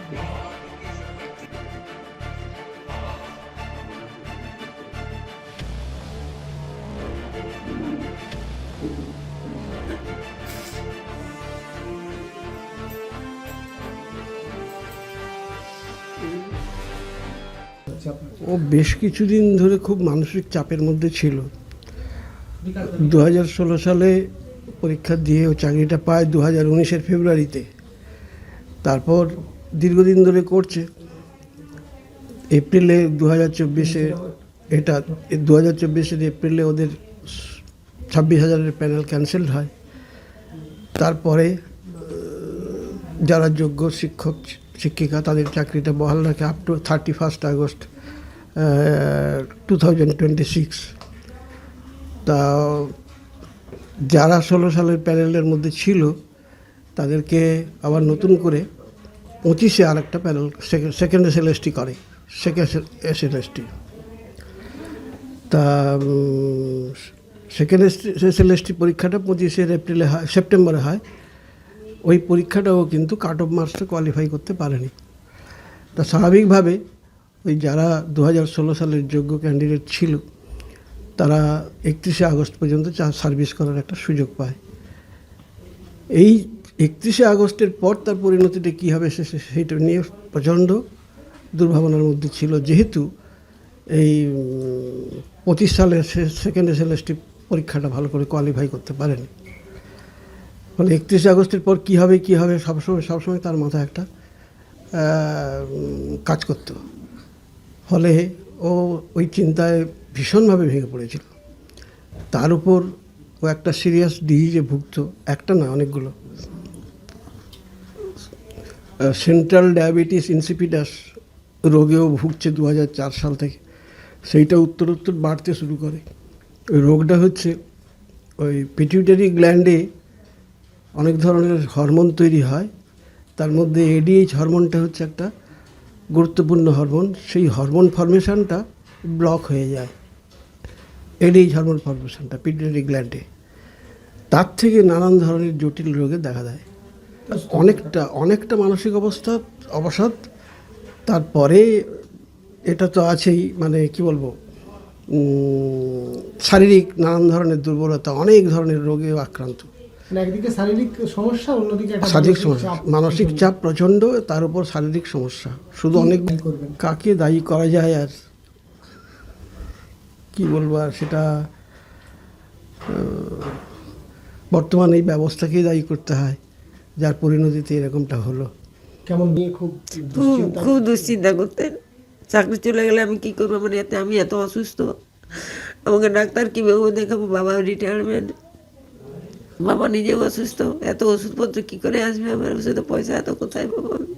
ও বেশ কিছুদিন ধরে খুব মানসিক চাপের মধ্যে ছিল। 2016 সালে পরীক্ষা দিয়ে ও চাকরিটা পায় 2019-এর ফেব্রুয়ারিতে। তারপর দীর্ঘদিন ধরে করছে। এপ্রিলে 2024-এ এটা 2024-এর এপ্রিলে ওদের 26,000-এর প্যানেল ক্যান্সেলড হয়। তারপরে যারা যোগ্য শিক্ষক শিক্ষিকা তাদের চাকরিটা বহাল রাখে আপ টু 31 আগস্ট 2026। তা যারা 16 সালের প্যানেলের মধ্যে ছিল তাদেরকে আবার নতুন করে 25-এ আর একটা প্যানেল সেকেন্ড এসএলএসটি করে, সেকেন্ড এসএলএসটি। তা সেকেন্ড এসএলএসটি পরীক্ষাটা 25 এপ্রিলে হয়, সেপ্টেম্বরে হয়। ওই পরীক্ষাটাও কিন্তু কাট অফ মার্কসটা কোয়ালিফাই করতে পারেনি। তা স্বাভাবিকভাবে ওই যারা 2016 সালের যোগ্য ক্যান্ডিডেট ছিল তারা 31 আগস্ট পর্যন্ত সার্ভিস করার একটা সুযোগ পায়। এই 31 আগস্টের পর তার পরিণতিটা কী হবে সেইটা নিয়ে প্রচণ্ড দুর্ভাবনার মধ্যে ছিল, যেহেতু এই 25 সালের সেকেন্ড এসএলএসটি পরীক্ষাটা ভালো করে কোয়ালিফাই করতে পারেনি। ফলে 31 আগস্টের পর কী হবে সবসময় তার মাথায় একটা কাজ করতো। ফলে ও ওই চিন্তায় ভীষণভাবে ভেঙে পড়েছিল। তার উপর ও একটা সিরিয়াস ডিজিজে ভুগত, একটা না অনেকগুলো। সেন্ট্রাল ডায়াবেটিস ইনসিপিডাস রোগেও ভুগছে 2004 সাল থেকে। সেইটা উত্তরোত্তর বাড়তে শুরু করে। ওই রোগটা হচ্ছে ওই পিটিউটারি গ্ল্যান্ডে অনেক ধরনের হরমোন তৈরি হয়, তার মধ্যে এডিএইচ হরমোনটা হচ্ছে একটা গুরুত্বপূর্ণ হরমোন। সেই হরমোন ফর্মেশনটা ব্লক হয়ে যায়, এডিএইচ হরমোন ফর্মেশনটা পিটিউটারি গ্ল্যান্ডে। তার থেকে নানান ধরনের জটিল রোগে দেখা দেয়। অনেকটা মানসিক অবসাদ। তারপরে এটা তো আছেই, মানে কি বলবো, শারীরিক নানান ধরনের দুর্বলতা, অনেক ধরনের রোগে আক্রান্ত। একদিকে শারীরিক সমস্যা, অন্যদিকে শারীরিক সমস্যা, মানসিক চাপ প্রচণ্ড, তার উপর শারীরিক সমস্যা। শুধু অনেক কাকে দায়ী করা যায় আর কি বলবো, আর সেটা বর্তমানে এই ব্যবস্থাকেই দায়ী করতে হয়, যার পরিণতিতে এরকমটা হলো। কেমন নিয়ে খুব দুশ্চিন্তা করতেন। চাকরি চলে গেলে আমি কী করবো, মানে আমি এত অসুস্থ, আমাকে ডাক্তার কীভাবে দেখাবো, বাবা রিটায়ারমেন্ট, বাবা নিজেও অসুস্থ, এত ওষুধপত্র কী করে আসবে আমার, ওষুধে পয়সা এত কোথায় পাবো আমি।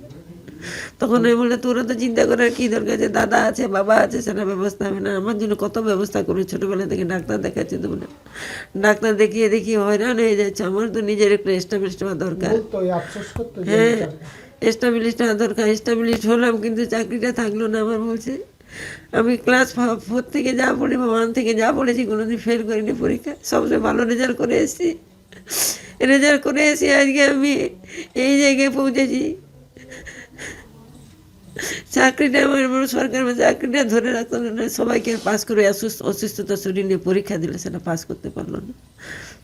তখন আমি বললে তোরা তো চিন্তা করার কী দরকার আছে, দাদা আছে, বাবা আছে, সেটা ব্যবস্থা হবে না। আমার জন্য কত ব্যবস্থা করে ছোটোবেলা থেকে ডাক্তার দেখাচ্ছে, তো না ডাক্তার দেখিয়ে হয়রান হয়ে যাচ্ছে। আমার তো নিজের একটু এস্টাবলিশড হওয়া দরকার। হ্যাঁ, এস্টাবলিশড হওয়া দরকার। এস্টাবলিশড হলাম, কিন্তু চাকরিটা থাকলো না আমার। বলছে আমি ক্লাস 4 থেকে যা পড়ি বা 1 থেকে যা পড়েছি কোনোদিন ফেল করিনি পরীক্ষা, সবচেয়ে ভালো রেজাল্ট করে এসেছি। আজকে আমি এই জায়গায় পৌঁছেছি। চাকরিটা আমার সরকার চাকরিটা ধরে রাখতে না, সবাইকে পাস করে অসুস্থতা শরীর নিয়ে পরীক্ষা দিলে সেটা পাস করতে পারলো না।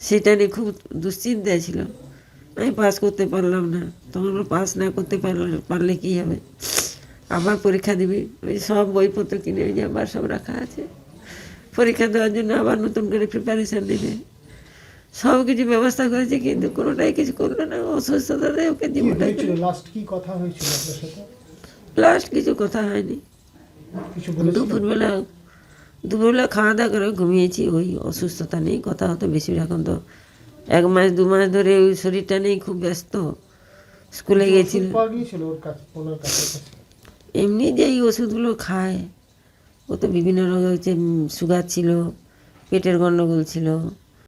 সেটা নিয়ে খুব দুশ্চিন্তায় ছিল। আমি পাস করতে পারলাম না। তখন পাস না করতে পারলে কী হবে, আবার পরীক্ষা দিবি, ওই সব বইপত্র কিনে ওই যে আবার সব রাখা আছে, পরীক্ষা দেওয়ার জন্য আবার নতুন করে প্রিপারেশান নেবে। সব কিছু ব্যবস্থা করেছে, কিন্তু কোনোটাই কিছু করলো না। অসুস্থতাতে ওকে জীবনটা। লাস্ট কিছু কথা হয়নি। দুপুরবেলা খাওয়া দাওয়া করে ঘুমিয়েছি। ওই অসুস্থতা নেই, কথা হতো বেশির। এখন তো 1 মাস 2 মাস ধরে ওই শরীরটা নেই, খুব ব্যস্ত। স্কুলে গেছিল, এমনি যে এই ওষুধগুলো খায়। ও তো বিভিন্ন রোগ হচ্ছে, সুগার ছিল, পেটের গণ্ডগোল ছিল,